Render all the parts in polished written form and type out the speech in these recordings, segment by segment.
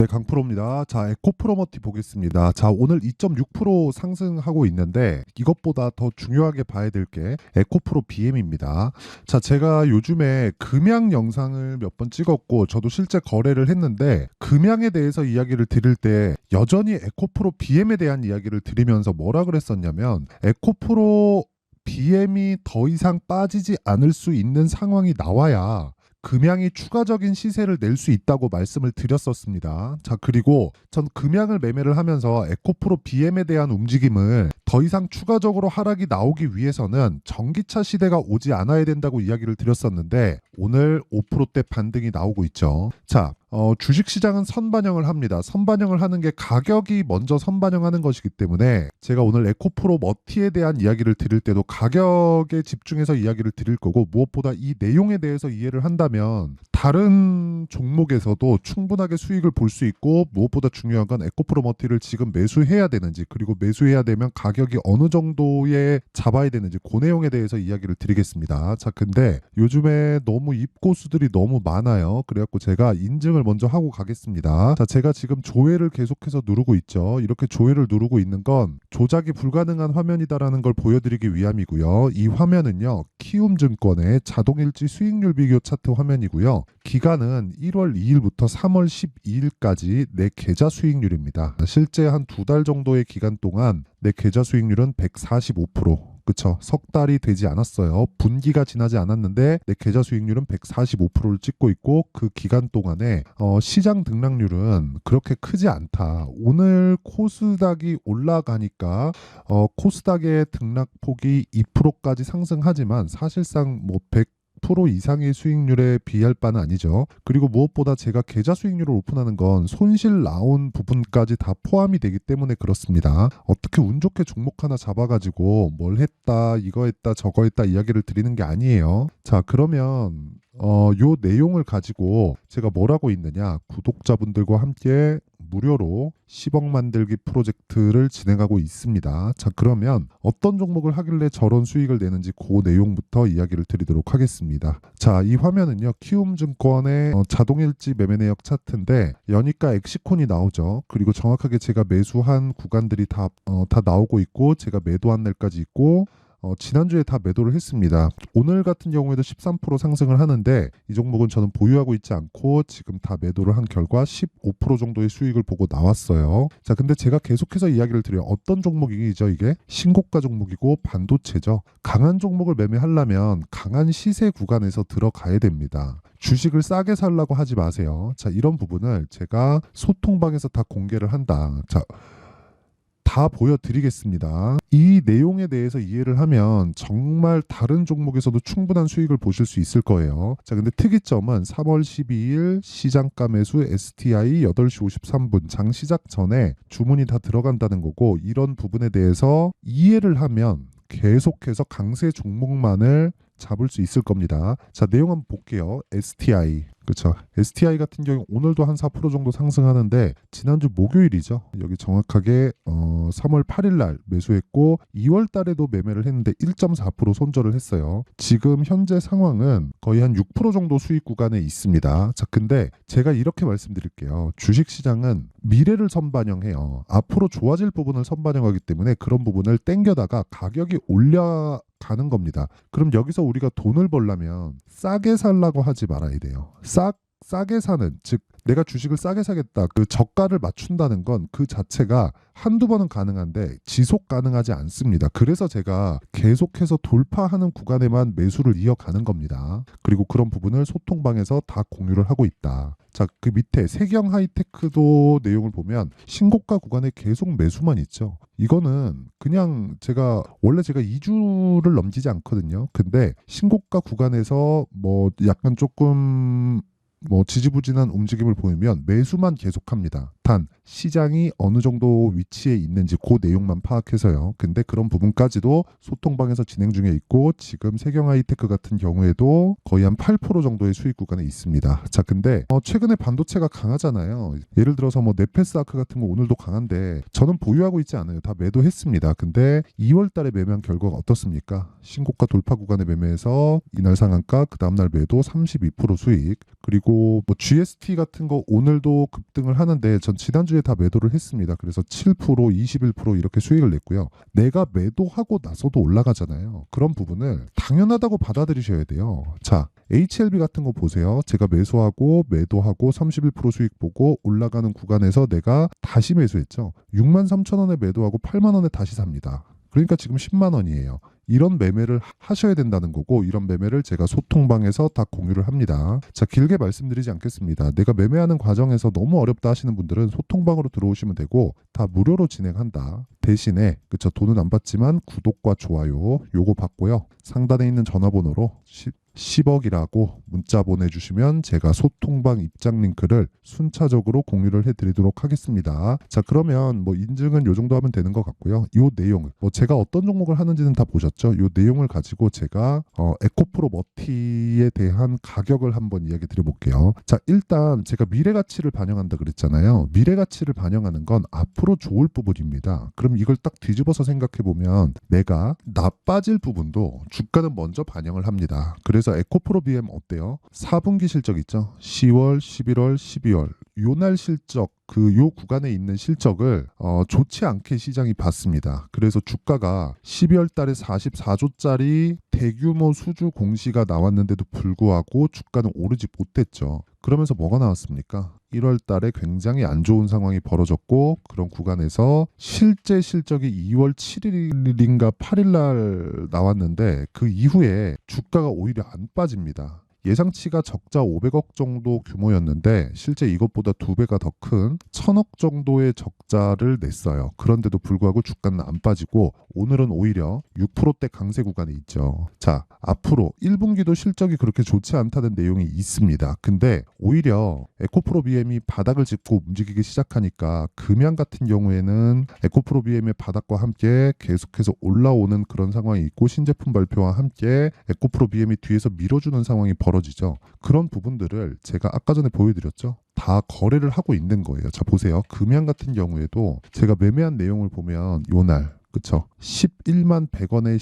네, 강프로입니다. 자, 에코프로머티 보겠습니다. 자, 오늘 2.6% 상승하고 있는데 이것보다 더 중요하게 봐야 될 게 에코프로 BM입니다. 자, 제가 요즘에 금양 영상을 몇 번 찍었고 저도 실제 거래를 했는데 금양에 대해서 이야기를 드릴 때 여전히 에코프로 BM에 대한 이야기를 드리면서 뭐라 그랬었냐면 에코프로 BM이 더 이상 빠지지 않을 수 있는 상황이 나와야 금양이 추가적인 시세를 낼 수 있다고 말씀을 드렸었습니다. 자, 그리고 전 금양을 매매를 하면서 에코프로 BM에 대한 움직임을 더 이상 추가적으로 하락이 나오기 위해서는 전기차 시대가 오지 않아야 된다고 이야기를 드렸었는데 오늘 5%대 반등이 나오고 있죠. 자, 주식시장은 선반영을 합니다. 선반영을 하는 게 가격이 먼저 선반영하는 것이기 때문에 제가 오늘 에코프로 머티에 대한 이야기를 드릴 때도 가격에 집중해서 이야기를 드릴 거고 무엇보다 이 내용에 대해서 이해를 한다면 다른 종목에서도 충분하게 수익을 볼 수 있고 무엇보다 중요한 건 에코프로 머티를 지금 매수해야 되는지 그리고 매수해야 되면 가격이 어느 정도에 잡아야 되는지 그 내용에 대해서 이야기를 드리겠습니다. 자, 근데 요즘에 너무 입고수들이 너무 많아요. 그래갖고 제가 인증을 먼저 하고 가겠습니다. 자, 제가 지금 조회를 계속해서 누르고 있죠. 이렇게 조회를 누르고 있는 건 조작이 불가능한 화면이다라는 걸 보여드리기 위함이고요. 이 화면은요, 키움증권의 자동일지 수익률 비교 차트 화면이고요. 기간은 1월 2일부터 3월 12일까지 내 계좌 수익률입니다. 실제 한 2달 정도의 기간 동안 내 계좌 수익률은 145%. 그쵸. 석 달이 되지 않았어요. 분기가 지나지 않았는데 내 계좌 수익률은 145%를 찍고 있고 그 기간 동안에 시장 등락률은 그렇게 크지 않다. 오늘 코스닥이 올라가니까 코스닥의 등락폭이 2%까지 상승하지만 사실상 뭐 100% 이상의 수익률에 비할 바는 아니죠. 그리고 무엇보다 제가 계좌 수익률을 오픈하는 건 손실 나온 부분까지 다 포함이 되기 때문에 그렇습니다. 어떻게 운 좋게 종목 하나 잡아가지고 뭘 했다, 이거 했다, 저거 했다 이야기를 드리는 게 아니에요. 자, 그러면 요 내용을 가지고 제가 뭘 하고 있느냐, 구독자분들과 함께 무료로 10억 만들기 프로젝트를 진행하고 있습니다. 자, 그러면 어떤 종목을 하길래 저런 수익을 내는지 그 내용부터 이야기를 드리도록 하겠습니다. 자, 이 화면은요, 키움증권의 자동일지 매매 내역 차트인데 연이가 엑시콘이 나오죠. 그리고 정확하게 제가 매수한 구간들이 다 나오고 있고 제가 매도한 날까지 있고 지난주에 다 매도를 했습니다. 오늘 같은 경우에도 13% 상승을 하는데 이 종목은 저는 보유하고 있지 않고 지금 다 매도를 한 결과 15% 정도의 수익을 보고 나왔어요. 자, 근데 제가 계속해서 이야기를 드려요. 어떤 종목이죠 이게? 신고가 종목이고 반도체죠. 강한 종목을 매매하려면 강한 시세 구간에서 들어가야 됩니다. 주식을 싸게 살라고 하지 마세요. 자, 이런 부분을 제가 소통방에서 다 공개를 한다. 자, 다 보여드리겠습니다. 이 내용에 대해서 이해를 하면 정말 다른 종목에서도 충분한 수익을 보실 수 있을 거예요. 자, 근데 특이점은 3월 12일 시장가 매수 STI 8시 53분 장 시작 전에 주문이 다 들어간다는 거고 이런 부분에 대해서 이해를 하면 계속해서 강세 종목만을 잡을 수 있을 겁니다. 자, 내용 한번 볼게요. STI. 그렇죠. STI 같은 경우 오늘도 한 4% 정도 상승하는데 지난주 목요일이죠. 여기 정확하게 3월 8일 날 매수했고 2월 달에도 매매를 했는데 1.4% 손절을 했어요. 지금 현재 상황은 거의 한 6% 정도 수익 구간에 있습니다. 자, 근데 제가 이렇게 말씀드릴게요. 주식시장은 미래를 선반영해요. 앞으로 좋아질 부분을 선반영하기 때문에 그런 부분을 땡겨다가 가격이 올라가는 겁니다. 그럼 여기서 우리가 돈을 벌려면 싸게 살라고 하지 말아야 돼요. 싸게 사는, 즉 내가 주식을 싸게 사겠다, 그 저가를 맞춘다는 건 그 자체가 한두 번은 가능한데 지속 가능하지 않습니다. 그래서 제가 계속해서 돌파하는 구간에만 매수를 이어가는 겁니다. 그리고 그런 부분을 소통방에서 다 공유를 하고 있다. 자, 그 밑에 세경 하이테크도 내용을 보면 신고가 구간에 계속 매수만 있죠. 이거는 그냥 원래 제가 2주를 넘기지 않거든요. 근데 신고가 구간에서 약간 조금 지지부진한 움직임을 보이면 매수만 계속합니다. 단 시장이 어느 정도 위치에 있는지 그 내용만 파악해서요. 근데 그런 부분까지도 소통방에서 진행 중에 있고 지금 세경하이테크 같은 경우에도 거의 한 8% 정도의 수익 구간에 있습니다. 자, 근데 최근에 반도체가 강하잖아요. 예를 들어서 뭐 네페스아크 같은 거 오늘도 강한데 저는 보유하고 있지 않아요. 다 매도했습니다. 근데 2월 달에 매매한 결과가 어떻습니까? 신고가 돌파 구간에 매매해서 이날 상한가, 그 다음날 매도 32% 수익. 그리고 뭐 GST 같은 거 오늘도 급등을 하는데 전 지난주에 다 매도를 했습니다. 그래서 7%, 21% 이렇게 수익을 냈고요. 내가 매도하고 나서도 올라가잖아요. 그런 부분을 당연하다고 받아들이셔야 돼요. 자, HLB 같은 거 보세요. 제가 매수하고 매도하고 31% 수익 보고 올라가는 구간에서 내가 다시 매수했죠. 63,000원에 매도하고 8만원에 다시 삽니다. 그러니까 지금 10만 원이에요. 이런 매매를 하셔야 된다는 거고 이런 매매를 제가 소통방에서 다 공유를 합니다. 자, 길게 말씀드리지 않겠습니다. 내가 매매하는 과정에서 너무 어렵다 하시는 분들은 소통방으로 들어오시면 되고 다 무료로 진행한다. 대신에 그쵸, 돈은 안 받지만 구독과 좋아요 요거 받고요. 상단에 있는 전화번호로 10억이라고 문자 보내주시면 제가 소통방 입장 링크를 순차적으로 공유를 해드리도록 하겠습니다. 자, 그러면 뭐 인증은 요 정도 하면 되는 것 같고요. 요 내용을 뭐 제가 어떤 종목을 하는지는 다 보셨죠? 요 내용을 가지고 제가 에코프로 머티에 대한 가격을 한번 이야기 드려볼게요. 자, 일단 제가 미래 가치를 반영한다 그랬잖아요. 미래 가치를 반영하는 건 앞으로 좋을 부분입니다. 그럼 이걸 딱 뒤집어서 생각해 보면 내가 나빠질 부분도 주가는 먼저 반영을 합니다. 그래서 에코프로 BM 어때요? 4분기 실적 있죠? 10월, 11월, 12월 요날 실적 요 구간에 있는 실적을 좋지 않게 시장이 봤습니다. 그래서 주가가 12월 달에 44조짜리 대규모 수주 공시가 나왔는데도 불구하고 주가는 오르지 못했죠. 그러면서 뭐가 나왔습니까? 1월 달에 굉장히 안 좋은 상황이 벌어졌고 그런 구간에서 실제 실적이 2월 7일인가 8일 날 나왔는데 그 이후에 주가가 오히려 안 빠집니다. 예상치가 적자 500억 정도 규모였는데 실제 이것보다 2배가 더 큰 1000억 정도의 적자를 냈어요. 그런데도 불구하고 주가는 안 빠지고 오늘은 오히려 6%대 강세 구간에 있죠. 자, 앞으로 1분기도 실적이 그렇게 좋지 않다는 내용이 있습니다. 근데 오히려 에코프로 BM이 바닥을 짚고 움직이기 시작하니까 금양 같은 경우에는 에코프로 BM의 바닥과 함께 계속해서 올라오는 그런 상황이 있고 신제품 발표와 함께 에코프로 BM이 뒤에서 밀어주는 상황이 벌어지죠. 그런 부분들을 제가 아까 전에 보여드렸죠. 다 거래를 하고 있는 거예요. 자, 보세요. 금양 같은 경우에도 제가 매매한 내용을 보면 요날 그쵸, 11만 100원의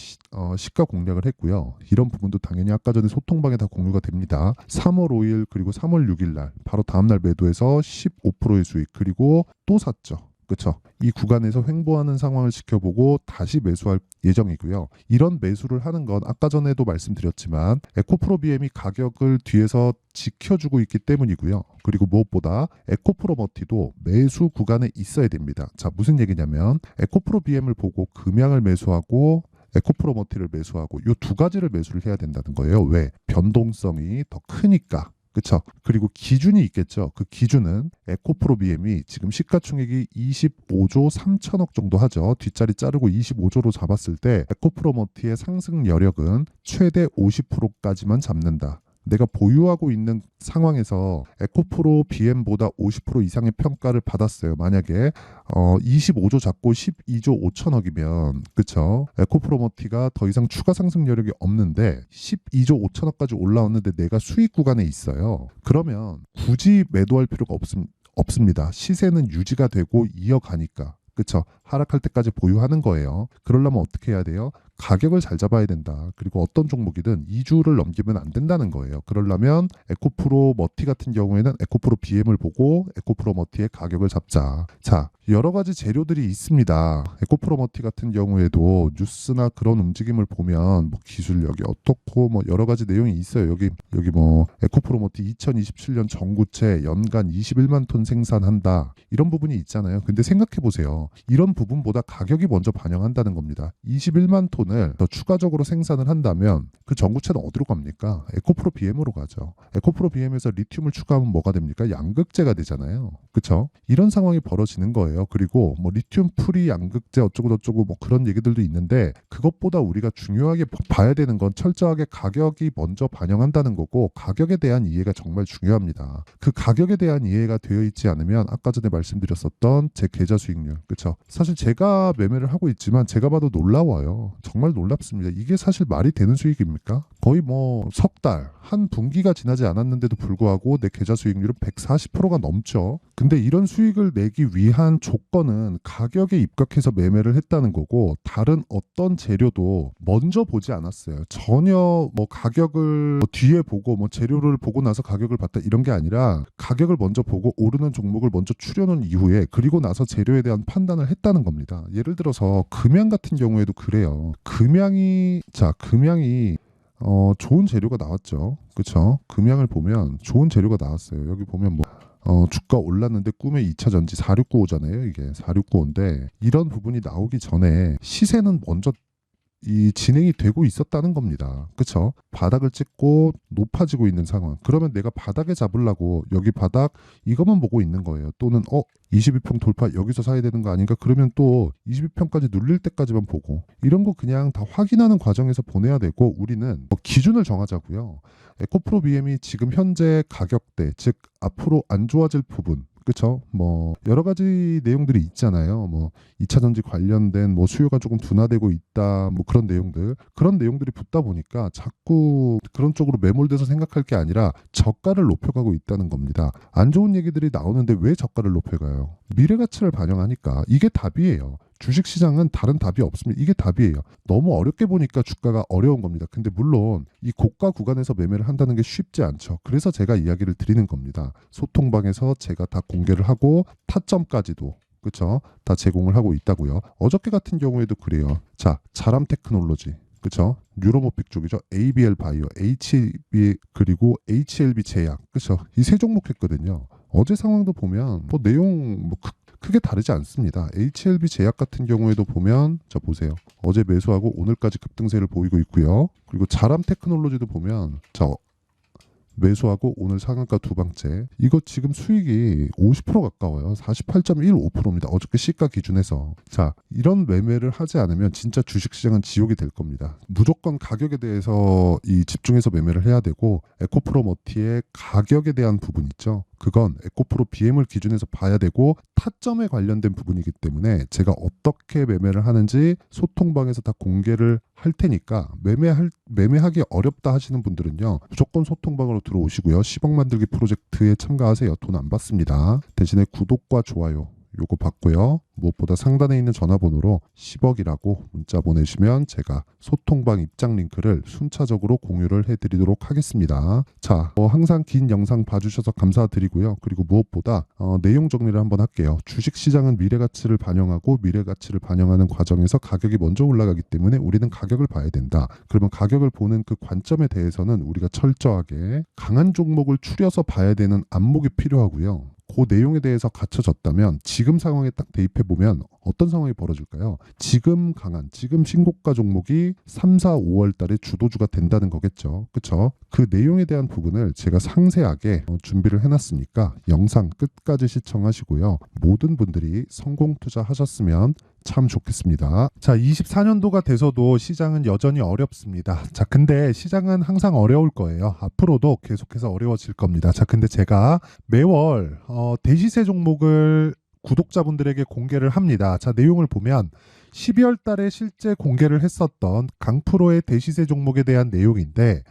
시가 공략을 했고요. 이런 부분도 당연히 아까 전에 소통방에 다 공유가 됩니다. 3월 5일 그리고 3월 6일 날 바로 다음날 매도해서 15%의 수익 그리고 또 샀죠. 그렇죠. 이 구간에서 횡보하는 상황을 지켜보고 다시 매수할 예정이고요. 이런 매수를 하는 건 아까 전에도 말씀드렸지만 에코프로 BM이 가격을 뒤에서 지켜주고 있기 때문이고요. 그리고 무엇보다 에코프로 머티도 매수 구간에 있어야 됩니다. 자, 무슨 얘기냐면 에코프로 BM을 보고 금양을 매수하고 에코프로 머티를 매수하고 이 두 가지를 매수를 해야 된다는 거예요. 왜? 변동성이 더 크니까. 그렇죠. 그리고 기준이 있겠죠. 그 기준은 에코프로 BM이 지금 시가총액이 25조 3천억 정도 하죠. 뒷자리 자르고 25조로 잡았을 때 에코프로 머티의 상승 여력은 최대 50%까지만 잡는다. 내가 보유하고 있는 상황에서 에코프로 BM보다 50% 이상의 평가를 받았어요. 만약에 25조 잡고 12조 5천억이면 그쵸? 에코프로 머티가 더 이상 추가 상승 여력이 없는데 12조 5천억까지 올라왔는데 내가 수익 구간에 있어요. 그러면 굳이 매도할 필요가 없습니다. 시세는 유지가 되고 이어가니까. 그쵸? 하락할 때까지 보유하는 거예요. 그러려면 어떻게 해야 돼요? 가격을 잘 잡아야 된다. 그리고 어떤 종목이든 2주를 넘기면 안 된다는 거예요. 그러려면 에코프로 머티 같은 경우에는 에코프로 BM을 보고 에코프로 머티의 가격을 잡자. 자, 여러 가지 재료들이 있습니다. 에코프로 머티 같은 경우에도 뉴스나 그런 움직임을 보면 뭐 기술력이 어떻고 뭐 여러 가지 내용이 있어요. 여기 뭐 에코프로 머티 2027년 전구체 연간 21만 톤 생산한다. 이런 부분이 있잖아요. 근데 생각해 보세요. 이런 부분보다 가격이 먼저 반영한다는 겁니다. 21만 톤을 더 추가적으로 생산을 한다면 그 전구체는 어디로 갑니까? 에코프로 BM으로 가죠. 에코프로 BM에서 리튬을 추가하면 뭐가 됩니까? 양극재가 되잖아요. 그렇죠? 이런 상황이 벌어지는 거예요. 거예요. 그리고 뭐 리튬 프리 양극재 어쩌고 저쩌고 뭐 그런 얘기들도 있는데, 그것보다 우리가 중요하게 봐야 되는 건 철저하게 가격이 먼저 반영한다는 거고, 가격에 대한 이해가 정말 중요합니다. 그 가격에 대한 이해가 되어 있지 않으면 아까 전에 말씀드렸었던 제 계좌 수익률, 그렇죠? 사실 제가 매매를 하고 있지만 제가 봐도 놀라워요. 정말 놀랍습니다. 이게 사실 말이 되는 수익입니까? 거의 뭐 석 달, 한 분기가 지나지 않았는데도 불구하고 내 계좌 수익률은 140%가 넘죠. 근데 이런 수익을 내기 위한 조건은 가격에 입각해서 매매를 했다는 거고, 다른 어떤 재료도 먼저 보지 않았어요. 전혀 뭐 가격을 뭐 뒤에 보고 뭐 재료를 보고 나서 가격을 봤다 이런 게 아니라, 가격을 먼저 보고 오르는 종목을 먼저 추려놓은 이후에 그리고 나서 재료에 대한 판단을 했다는 겁니다. 예를 들어서 금양 같은 경우에도 그래요. 금양이 좋은 재료가 나왔죠. 그렇죠? 금양을 보면 좋은 재료가 나왔어요. 여기 보면 뭐 주가 올랐는데 꿈의 2차 전지 4695잖아요. 이게 4695인데 이런 부분이 나오기 전에 시세는 먼저 이 진행이 되고 있었다는 겁니다. 그렇죠? 바닥을 찍고 높아지고 있는 상황. 그러면 내가 바닥에 잡으려고 여기 바닥 이것만 보고 있는 거예요. 또는 22평 돌파 여기서 사야 되는 거 아닌가? 그러면 또 22평까지 눌릴 때까지만 보고, 이런 거 그냥 다 확인하는 과정에서 보내야 되고, 우리는 기준을 정하자고요. 에코프로 BM이 지금 현재 가격대, 즉 앞으로 안 좋아질 부분, 그렇죠? 뭐 여러 가지 내용들이 있잖아요. 뭐 2차 전지 관련된 뭐 수요가 조금 둔화되고 있다, 뭐 그런 내용들이 붙다 보니까 자꾸 그런 쪽으로 매몰돼서 생각할 게 아니라 저가를 높여가고 있다는 겁니다. 안 좋은 얘기들이 나오는데 왜 저가를 높여가요? 미래 가치를 반영하니까. 이게 답이에요. 주식시장은 다른 답이 없습니다. 이게 답이에요. 너무 어렵게 보니까 주가가 어려운 겁니다. 근데 물론 이 고가 구간에서 매매를 한다는 게 쉽지 않죠. 그래서 제가 이야기를 드리는 겁니다. 소통방에서 제가 다 공개를 하고 타점까지도, 그렇죠? 다 제공을 하고 있다고요. 어저께 같은 경우에도 그래요. 자, 자람 테크놀로지, 그렇죠? 뉴로모픽 쪽이죠. ABL 바이오, HB 그리고 HLB 제약, 그렇죠? 이 세 종목 했거든요. 어제 상황도 보면 뭐 내용 뭐 크게 다르지 않습니다. HLB 제약 같은 경우에도 보면, 자 보세요. 어제 매수하고 오늘까지 급등세를 보이고 있고요. 그리고 자람 테크놀로지도 보면, 자 매수하고 오늘 상한가 두 방째. 이거 지금 수익이 50% 가까워요. 48.15%입니다. 어저께 시가 기준에서. 자, 이런 매매를 하지 않으면 진짜 주식시장은 지옥이 될 겁니다. 무조건 가격에 대해서 집중해서 매매를 해야 되고, 에코프로 머티의 가격에 대한 부분 있죠. 그건 에코프로 BM을 기준해서 봐야 되고, 타점에 관련된 부분이기 때문에 제가 어떻게 매매를 하는지 소통방에서 다 공개를 할 테니까, 매매하기 어렵다 하시는 분들은요, 무조건 소통방으로 들어오시고요. 10억 만들기 프로젝트에 참가하세요. 돈 안 받습니다. 대신에 구독과 좋아요 요거 받고요. 무엇보다 상단에 있는 전화번호로 10억이라고 문자 보내시면 제가 소통방 입장 링크를 순차적으로 공유를 해드리도록 하겠습니다. 자, 항상 긴 영상 봐주셔서 감사드리고요. 그리고 무엇보다 내용 정리를 한번 할게요. 주식시장은 미래가치를 반영하고, 미래가치를 반영하는 과정에서 가격이 먼저 올라가기 때문에 우리는 가격을 봐야 된다. 그러면 가격을 보는 그 관점에 대해서는 우리가 철저하게 강한 종목을 추려서 봐야 되는 안목이 필요하고요. 그 내용에 대해서 갖춰졌다면 지금 상황에 딱 대입해 보면 어떤 상황이 벌어질까요? 지금 강한, 지금 신고가 종목이 3, 4, 5월 달에 주도주가 된다는 거겠죠. 그렇죠? 그 내용에 대한 부분을 제가 상세하게 준비를 해놨으니까 영상 끝까지 시청하시고요. 모든 분들이 성공 투자하셨으면 참 좋겠습니다. 자, 24년도가 돼서도 시장은 여전히 어렵습니다. 자, 근데 시장은 항상 어려울 거예요. 앞으로도 계속해서 어려워질 겁니다. 자, 근데 제가 매월 대시세 종목을 구독자분들에게 공개를 합니다. 자, 내용을 보면 12월 달에 실제 공개를 했었던 강프로의 대시세 종목에 대한 내용인데,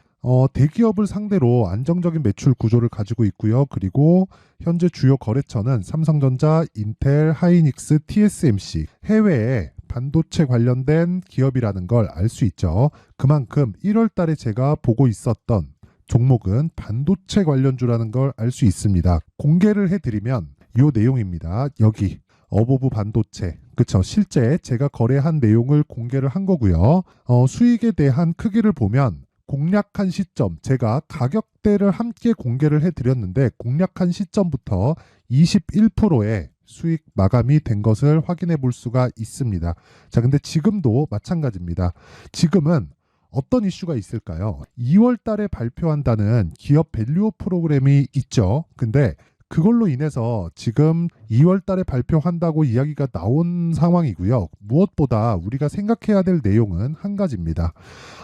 대기업을 상대로 안정적인 매출 구조를 가지고 있고요. 그리고 현재 주요 거래처는 삼성전자, 인텔, 하이닉스, TSMC, 해외에 반도체 관련된 기업이라는 걸 알 수 있죠. 그만큼 1월 달에 제가 보고 있었던 종목은 반도체 관련주라는 걸 알 수 있습니다. 공개를 해드리면 이 내용입니다. 여기 어보브 반도체, 그쵸? 실제 제가 거래한 내용을 공개를 한 거고요. 수익에 대한 크기를 보면 공략한 시점, 제가 가격대를 함께 공개를 해드렸는데 공략한 시점부터 21%의 수익 마감이 된 것을 확인해 볼 수가 있습니다. 자, 근데 지금도 마찬가지입니다. 지금은 어떤 이슈가 있을까요? 2월 달에 발표한다는 기업 밸류업 프로그램이 있죠. 근데 그걸로 인해서 지금 2월 달에 발표한다고 이야기가 나온 상황이고요. 무엇보다 우리가 생각해야 될 내용은 한 가지입니다.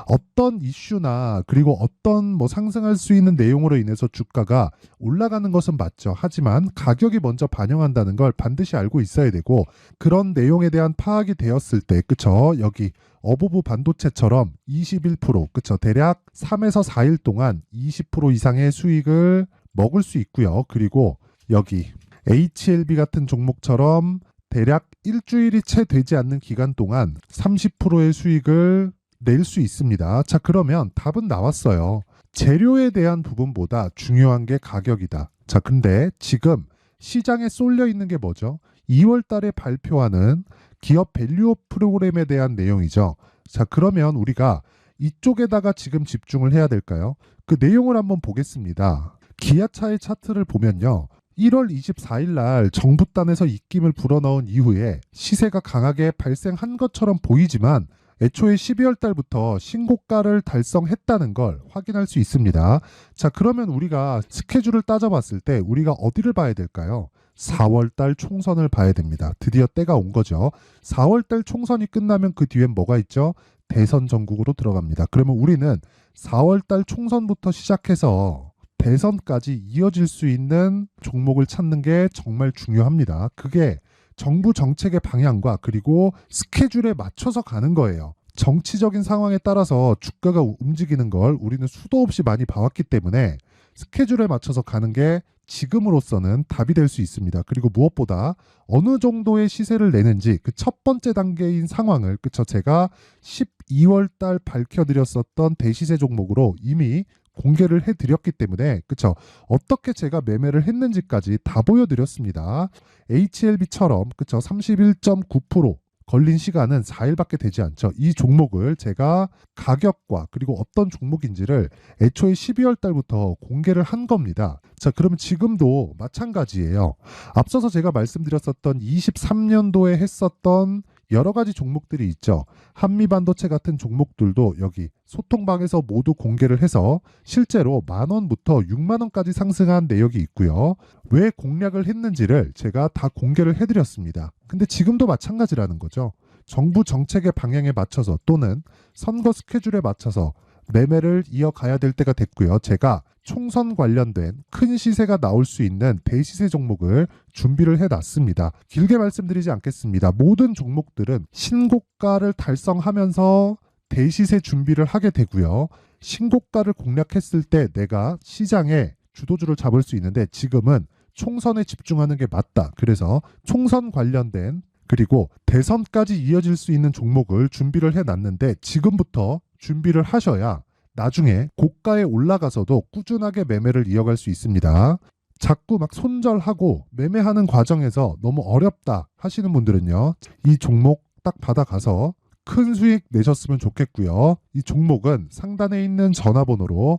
어떤 이슈나 그리고 어떤 상승할 수 있는 내용으로 인해서 주가가 올라가는 것은 맞죠. 하지만 가격이 먼저 반영한다는 걸 반드시 알고 있어야 되고, 그런 내용에 대한 파악이 되었을 때, 그쵸? 여기 어보브 반도체처럼 21%, 그쵸? 대략 3에서 4일 동안 20% 이상의 수익을 먹을 수 있고요. 그리고 여기 HLB 같은 종목처럼 대략 일주일이 채 되지 않는 기간 동안 30%의 수익을 낼 수 있습니다. 자, 그러면 답은 나왔어요. 재료에 대한 부분보다 중요한 게 가격이다. 자, 근데 지금 시장에 쏠려 있는 게 뭐죠? 2월 달에 발표하는 기업 밸류업 프로그램에 대한 내용이죠. 자, 그러면 우리가 이쪽에다가 지금 집중을 해야 될까요? 그 내용을 한번 보겠습니다. 기아차의 차트를 보면요. 1월 24일 날 정부단에서 입김을 불어넣은 이후에 시세가 강하게 발생한 것처럼 보이지만 애초에 12월 달부터 신고가를 달성했다는 걸 확인할 수 있습니다. 자, 그러면 우리가 스케줄을 따져봤을 때 우리가 어디를 봐야 될까요? 4월 달 총선을 봐야 됩니다. 드디어 때가 온 거죠. 4월 달 총선이 끝나면 그 뒤엔 뭐가 있죠? 대선 전국으로 들어갑니다. 그러면 우리는 4월 달 총선부터 시작해서 대선까지 이어질 수 있는 종목을 찾는 게 정말 중요합니다. 그게 정부 정책의 방향과 그리고 스케줄에 맞춰서 가는 거예요. 정치적인 상황에 따라서 주가가 움직이는 걸 우리는 수도 없이 많이 봐왔기 때문에 스케줄에 맞춰서 가는 게 지금으로서는 답이 될 수 있습니다. 그리고 무엇보다 어느 정도의 시세를 내는지 그 첫 번째 단계인 상황을, 그쵸? 제가 12월 달 밝혀드렸었던 대시세 종목으로 이미 공개를 해드렸기 때문에, 그쵸? 어떻게 제가 매매를 했는지까지 다 보여드렸습니다. HLB처럼, 그쵸? 31.9% 걸린 시간은 4일밖에 되지 않죠. 이 종목을 제가 가격과 그리고 어떤 종목인지를 애초에 12월 달부터 공개를 한 겁니다. 자, 그러면 지금도 마찬가지예요. 앞서서 제가 말씀드렸었던 23년도에 했었던 여러 가지 종목들이 있죠. 한미반도체 같은 종목들도 여기 소통방에서 모두 공개를 해서 실제로 10,000원부터 60,000원까지 상승한 내역이 있고요. 왜 공략을 했는지를 제가 다 공개를 해드렸습니다. 근데 지금도 마찬가지라는 거죠. 정부 정책의 방향에 맞춰서 또는 선거 스케줄에 맞춰서 매매를 이어가야 될 때가 됐고요. 제가 총선 관련된 큰 시세가 나올 수 있는 대시세 종목을 준비를 해놨습니다. 길게 말씀드리지 않겠습니다. 모든 종목들은 신고가를 달성하면서 대시세 준비를 하게 되고요. 신고가를 공략했을 때 내가 시장에 주도주를 잡을 수 있는데 지금은 총선에 집중하는 게 맞다. 그래서 총선 관련된 그리고 대선까지 이어질 수 있는 종목을 준비를 해놨는데 지금부터 준비를 하셔야 나중에 고가에 올라가서도 꾸준하게 매매를 이어갈 수 있습니다. 자꾸 막 손절하고 매매하는 과정에서 너무 어렵다 하시는 분들은요. 이 종목 딱 받아가서 큰 수익 내셨으면 좋겠고요. 이 종목은 상단에 있는 전화번호로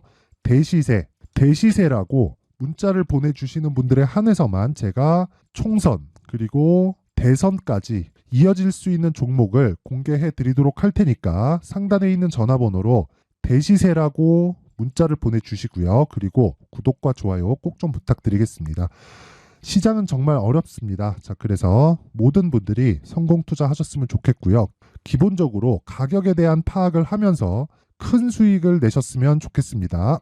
대시세라고 문자를 보내주시는 분들에 한해서만 제가 총선 그리고 대선까지 이어질 수 있는 종목을 공개해 드리도록 할 테니까 상단에 있는 전화번호로 대시세라고 문자를 보내주시고요. 그리고 구독과 좋아요 꼭 좀 부탁드리겠습니다. 시장은 정말 어렵습니다. 자, 그래서 모든 분들이 성공 투자하셨으면 좋겠고요. 기본적으로 가격에 대한 파악을 하면서 큰 수익을 내셨으면 좋겠습니다.